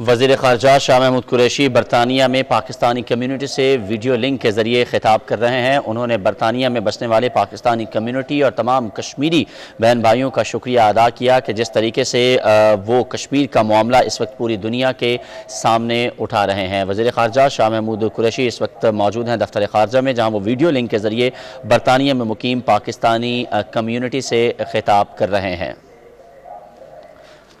وزیر خارجہ شاہ محمود قریشی برطانیہ میں پاکستانی کمیونٹی سے ویڈیو لنک کے ذریعے خطاب کر رہے ہیں۔ انہوں نے برطانیہ میں بسنے والے پاکستانی کمیونٹی اور تمام کشمیری بہن بھائیوں کا شکریہ ادا کیا کہ جس طریقے سے وہ کشمیر کا معاملہ اس وقت پوری دنیا کے سامنے اٹھا رہے ہیں۔ وزیر خارجہ شاہ محمود قریشی اس وقت موجود ہیں دفتر خارجہ میں، جہاں وہ ویڈیو لنک کے ذریعے برطانیہ میں مقیم پاکستانی کمیونٹی سے خطاب کر رہے ہیں۔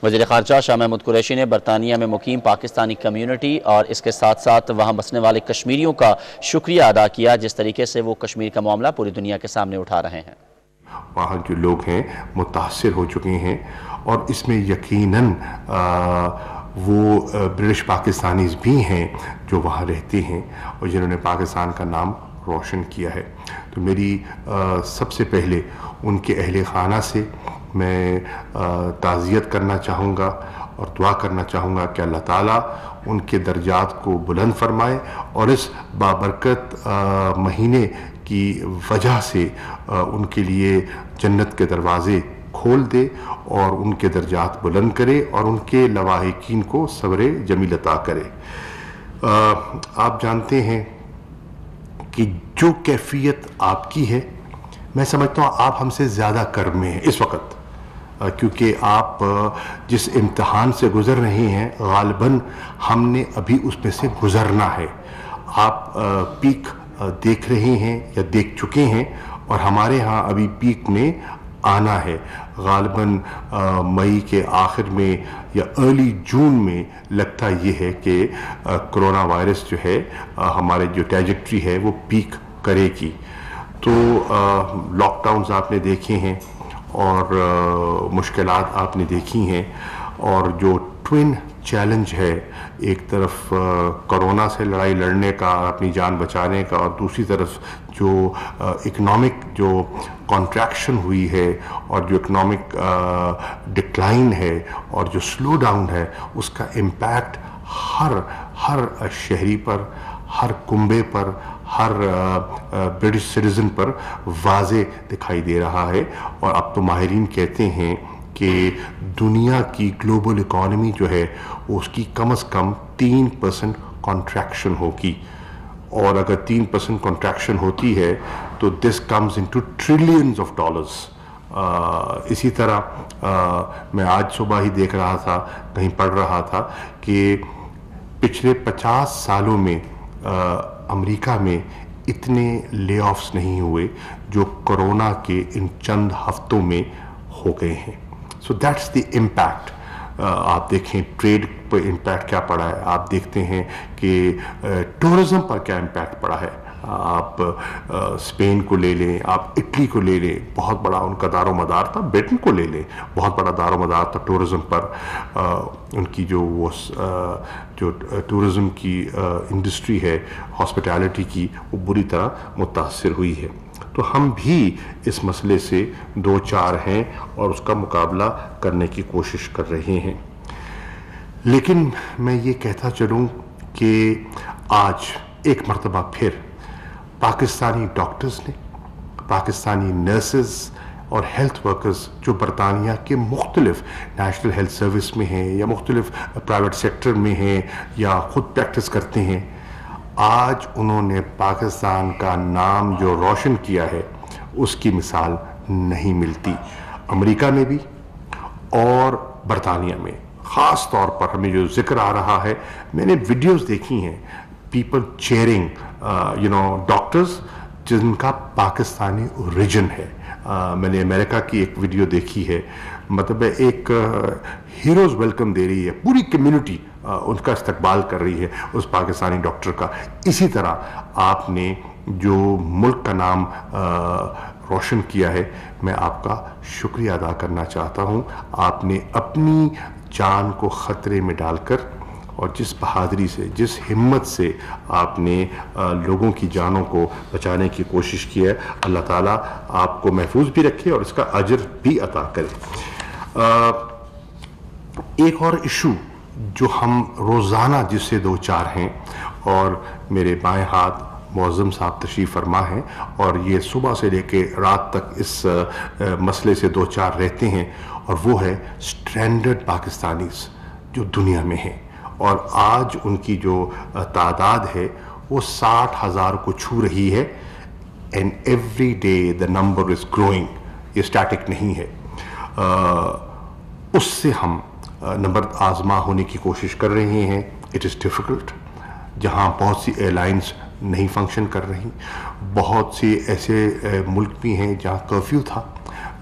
وزیر خارجہ شاہ محمود قریشی نے برطانیہ میں مقیم پاکستانی کمیونٹی اور اس کے ساتھ ساتھ وہاں بسنے والے کشمیریوں کا شکریہ ادا کیا جس طریقے سے وہ کشمیر کا معاملہ پوری دنیا کے سامنے اٹھا رہے ہیں۔ وہاں جو لوگ ہیں متاثر ہو چکے ہیں اور اس میں یقیناً وہ برٹش پاکستانیز بھی ہیں جو وہاں رہتے ہیں اور جنہوں نے پاکستان کا نام روشن کیا ہے۔ تو میری سب سے پہلے ان کے اہل خانہ سے میں تعزیت کرنا چاہوں گا اور دعا کرنا چاہوں گا کہ اللہ تعالیٰ ان کے درجات کو بلند فرمائے اور اس بابرکت مہینے کی وجہ سے ان کے لیے جنت کے دروازے کھول دے اور ان کے درجات بلند کرے اور ان کے لواحقین کو صبر جمیل عطا کرے۔ آپ جانتے ہیں کہ جو کیفیت آپ کی ہے، میں سمجھتا ہوں آپ ہم سے زیادہ کرم میں ہیں اس وقت، کیونکہ آپ جس امتحان سے گزر رہے ہیں غالباً ہم نے ابھی اس میں سے گزرنا ہے۔ آپ پیک دیکھ رہے ہیں یا دیکھ چکے ہیں اور ہمارے ہاں ابھی پیک میں آنا ہے۔ غالباً مئی کے آخر میں یا ارلی جون میں لگتا یہ ہے کہ کرونا وائرس جو ہے ہمارے جو ٹریجیکٹری ہے وہ پیک کرے گی۔ تو لاک ڈاؤنز آپ نے دیکھے ہیں اور مشکلات آپ نے دیکھی ہیں، اور جو ٹوین چیلنج ہے، ایک طرف کرونا سے لڑائی لڑنے کا، اپنی جان بچانے کا، اور دوسری طرف جو اکنامک جو کانٹریکشن ہوئی ہے اور جو اکنامک ڈکلائن ہے اور جو سلو ڈاؤن ہے، اس کا امپیکٹ ہر شہری پر، ہر کنبے پر، ہر برٹش سٹیزن پر واضح دکھائی دے رہا ہے۔ اور اب تو ماہرین کہتے ہیں کہ دنیا کی گلوبل اکانومی جو ہے اس کی کم از کم 3% کانٹریکشن ہوگی، اور اگر 3% کانٹریکشن ہوتی ہے تو this comes into trillions of dollars. اسی طرح میں آج صبح ہی دیکھ رہا تھا، کہیں پڑھ رہا تھا کہ پچھلے 50 سالوں میں امریکہ میں اتنے لے آفس نہیں ہوئے جو کرونا کے ان چند ہفتوں میں ہو گئے ہیں۔ So that's the impact. آپ دیکھیں ٹریڈ پر امپیکٹ کیا پڑا ہے، آپ دیکھتے ہیں کہ ٹورزم پر کیا امپیکٹ پڑا ہے۔ آپ اسپین کو لے لیں، آپ اٹلی کو لے لیں، بہت بڑا ان کا دار و مدار تھا، برٹن کو لے لیں، بہت بڑا دار و مدار تھا ٹورزم پر۔ ان کی جو ٹورزم کی انڈسٹری ہے، ہاسپٹیلٹی کی، وہ بری طرح متاثر ہوئی ہے۔ تو ہم بھی اس مسئلے سے دو چار ہیں اور اس کا مقابلہ کرنے کی کوشش کر رہے ہیں۔ لیکن میں یہ کہتا چلوں کہ آج ایک مرتبہ پھر پاکستانی ڈاکٹرز نے، پاکستانی نرسز اور ہیلتھ ورکرز جو برطانیہ کے مختلف نیشنل ہیلتھ سروس میں ہیں یا مختلف پرائیویٹ سیکٹر میں ہیں یا خود پریکٹس کرتے ہیں، آج انہوں نے پاکستان کا نام جو روشن کیا ہے اس کی مثال نہیں ملتی۔ امریکہ میں بھی اور برطانیہ میں خاص طور پر ہمیں جو ذکر آ رہا ہے، میں نے ویڈیوز دیکھی ہیں، پیپل چیئرنگ ڈاکٹرز جن کا پاکستانی اوریجن ہے۔ میں نے امریکہ کی ایک ویڈیو دیکھی ہے، مطلب ایک ہیروز ویلکم دے رہی ہے، پوری کمیونٹی ان کا استقبال کر رہی ہے اس پاکستانی ڈاکٹر کا۔ اسی طرح آپ نے جو ملک کا نام روشن کیا ہے، میں آپ کا شکریہ ادا کرنا چاہتا ہوں۔ آپ نے اپنی جان کو خطرے میں ڈال کر اور جس بہادری سے، جس ہمت سے آپ نے لوگوں کی جانوں کو بچانے کی کوشش کی ہے، اللہ تعالیٰ آپ کو محفوظ بھی رکھے اور اس کا اجر بھی عطا کرے۔ ایک اور ایشو جو ہم روزانہ جس سے دو چار ہیں، اور میرے بائیں ہاتھ معظم صاحب تشریف فرما ہیں اور یہ صبح سے لے کے رات تک اس مسئلے سے دو چار رہتے ہیں، اور وہ ہے اسٹرینڈڈ پاکستانیز جو دنیا میں ہیں اور آج ان کی جو تعداد ہے وہ 60,000 کو چھو رہی ہے. And every day the number is growing. یہ اسٹیٹک نہیں ہے. اس سے ہم نمبر آزما ہونے کی کوشش کر رہے ہیں. It is difficult. جہاں بہت سی ایئر لائنس نہیں فنکشن کر رہی, بہت سے ایسے ملک بھی ہیں جہاں کرفیو تھا,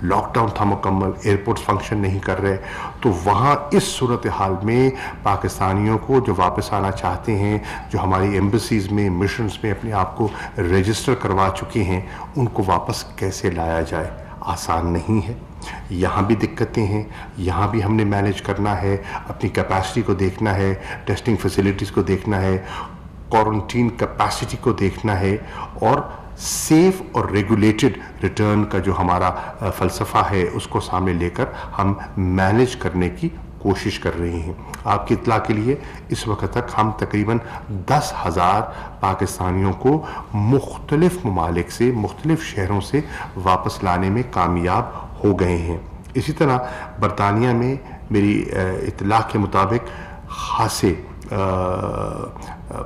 لاک ڈاؤن تھا مکمل, ایئرپورٹس فنکشن نہیں کر رہے, تو وہاں اس صورتحال میں پاکستانیوں کو جو واپس آنا چاہتے ہیں, جو ہماری ایمبیسیز میں, مشنز میں اپنے آپ کو رجسٹر کروا چکے ہیں, ان کو واپس کیسے لایا جائے؟ آسان نہیں ہے. یہاں بھی دقتیں ہیں, یہاں بھی ہم نے مینیج کرنا ہے, اپنی کیپیسٹی کو دیکھنا ہے, ٹیسٹنگ فیسلٹیز کو دیکھنا ہے, کوارنٹین کیپیسٹی کو دیکھنا ہے, اور سیف اور ریگولیٹڈ ریٹرن کا جو ہمارا فلسفہ ہے اس کو سامنے لے کر ہم مینیج کرنے کی کوشش کر رہے ہیں. آپ کی اطلاع کے لیے اس وقت تک ہم تقریباً 10,000 پاکستانیوں کو مختلف ممالک سے, مختلف شہروں سے واپس لانے میں کامیاب ہو گئے ہیں. اسی طرح برطانیہ میں میری اطلاع کے مطابق خاصے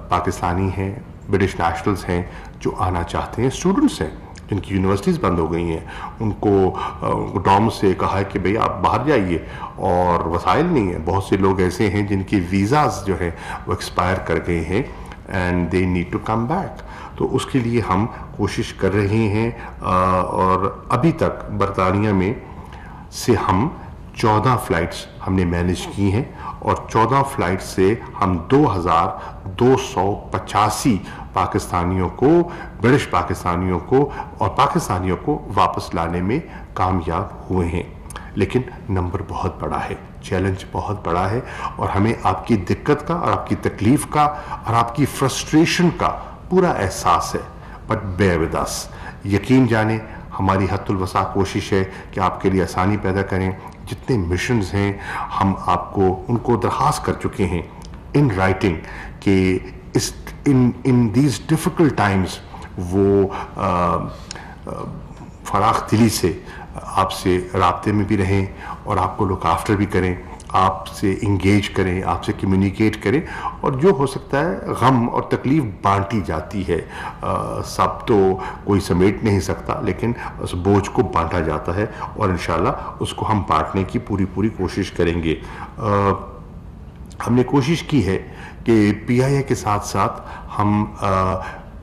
پاکستانی ہیں, برٹش نیشنلز ہیں جو آنا چاہتے ہیں, اسٹوڈنٹس ہیں جن کی یونیورسٹیز بند ہو گئی ہیں, ان کو ڈوم سے کہا ہے کہ بھئی آپ باہر جائیے, اور وسائل نہیں ہیں. بہت سے لوگ ایسے ہیں جن کی ویزاز جو ہیں وہ ایکسپائر کر گئے ہیں, and they need to come back. تو اس کے لیے ہم کوشش کر رہے ہیں, اور ابھی تک برطانیہ میں سے ہم 14 فلائٹس ہم نے مینیج کی ہیں, اور 14 فلائٹ سے ہم 2,285 پاکستانیوں کو, برٹش پاکستانیوں کو اور پاکستانیوں کو واپس لانے میں کامیاب ہوئے ہیں. لیکن نمبر بہت بڑا ہے, چیلنج بہت بڑا ہے, اور ہمیں آپ کی دقت کا اور آپ کی تکلیف کا اور آپ کی فرسٹریشن کا پورا احساس ہے. But bear with us. یقین جانیں ہماری حد الوسع کوشش ہے کہ آپ کے لیے آسانی پیدا کریں. جتنے مشنز ہیں ہم آپ کو ان کو درخواست کر چکے ہیں ان رائٹنگ کہ ان دیز ڈیفیکلٹ ٹائمز وہ فراخ دلی سے آپ سے رابطے میں بھی رہیں, اور آپ کو لک آفٹر بھی کریں, آپ سے انگیج کریں, آپ سے کمیونیکیٹ کریں, اور جو ہو سکتا ہے غم اور تکلیف بانٹی جاتی ہے. سب تو کوئی سمیٹ نہیں سکتا, لیکن اس بوجھ کو بانٹا جاتا ہے, اور انشاءاللہ اس کو ہم بانٹنے کی پوری کوشش کریں گے. ہم نے کوشش کی ہے کہ پی آئی اے کے ساتھ ساتھ ہم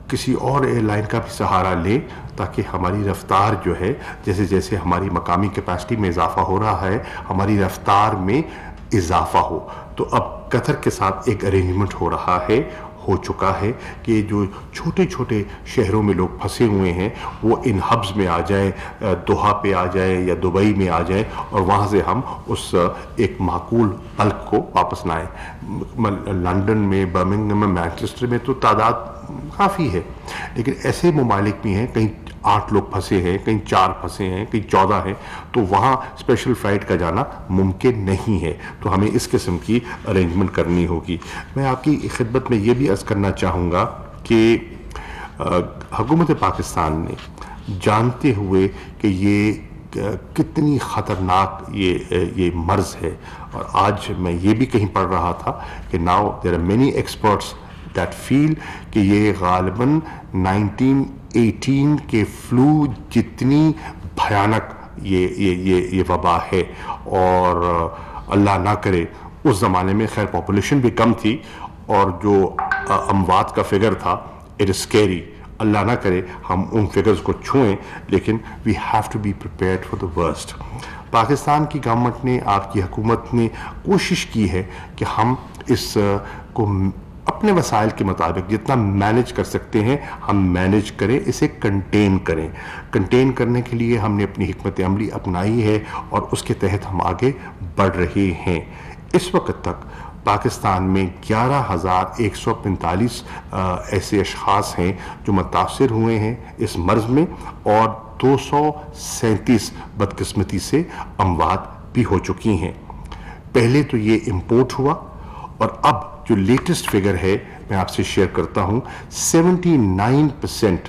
کسی اور ایئر لائن کا بھی سہارا لیں, تاکہ ہماری رفتار جو ہے, جیسے جیسے ہماری مقامی کیپیسٹی میں اضافہ ہو رہا ہے, ہماری رفتار میں اضافہ ہو. تو اب قطر کے ساتھ ایک ارینجمنٹ ہو چکا ہے کہ جو چھوٹے چھوٹے شہروں میں لوگ پھنسے ہوئے ہیں وہ ان ہبز میں آ جائیں, دوحہ پہ آ جائیں یا دبئی میں آ جائیں, اور وہاں سے ہم اس ایک معقول بلک کو واپس لائیں. لنڈن میں, برمنگھم میں, مینچسٹر میں تو تعداد کافی ہے, لیکن ایسے ممالک بھی ہیں کہیں 8 لوگ پھنسے ہیں, کہیں 4 پھنسے ہیں, کہیں 14 ہیں, تو وہاں اسپیشل فلائٹ کا جانا ممکن نہیں ہے. تو ہمیں اس قسم کی ارینجمنٹ کرنی ہوگی. میں آپ کی خدمت میں یہ بھی عرض کرنا چاہوں گا کہ حکومت پاکستان نے جانتے ہوئے کہ یہ کتنی خطرناک یہ مرض ہے, اور آج میں یہ بھی کہیں پڑھ رہا تھا کہ now there are many experts that feel کہ یہ غالباً 1918 کے فلو جتنی بھیانک یہ وبا ہے, اور اللہ نہ کرے اس زمانے میں خیر پاپولیشن بھی کم تھی, اور جو اموات کا فگر تھا اٹ از اسکیری. اللہ نہ کرے ہم ان فگرز کو چھوئیں, لیکن we have to be prepared for the worst. Pakistan کی گورنمنٹ نے, آپ کی حکومت نے کوشش کی ہے کہ ہم اس کو اپنے وسائل کے مطابق جتنا مینیج کر سکتے ہیں ہم مینیج کریں, اسے کنٹین کریں. کنٹین کرنے کے لیے ہم نے اپنی حکمت عملی اپنائی ہے, اور اس کے تحت ہم آگے بڑھ رہے ہیں. اس وقت تک پاکستان میں 11,145 ایسے اشخاص ہیں جو متاثر ہوئے ہیں اس مرض میں, اور 237 بدقسمتی سے اموات بھی ہو چکی ہیں. پہلے تو یہ امپورٹ ہوا, اور اب جو لیٹسٹ فگر ہے میں آپ سے شیئر کرتا ہوں, 79%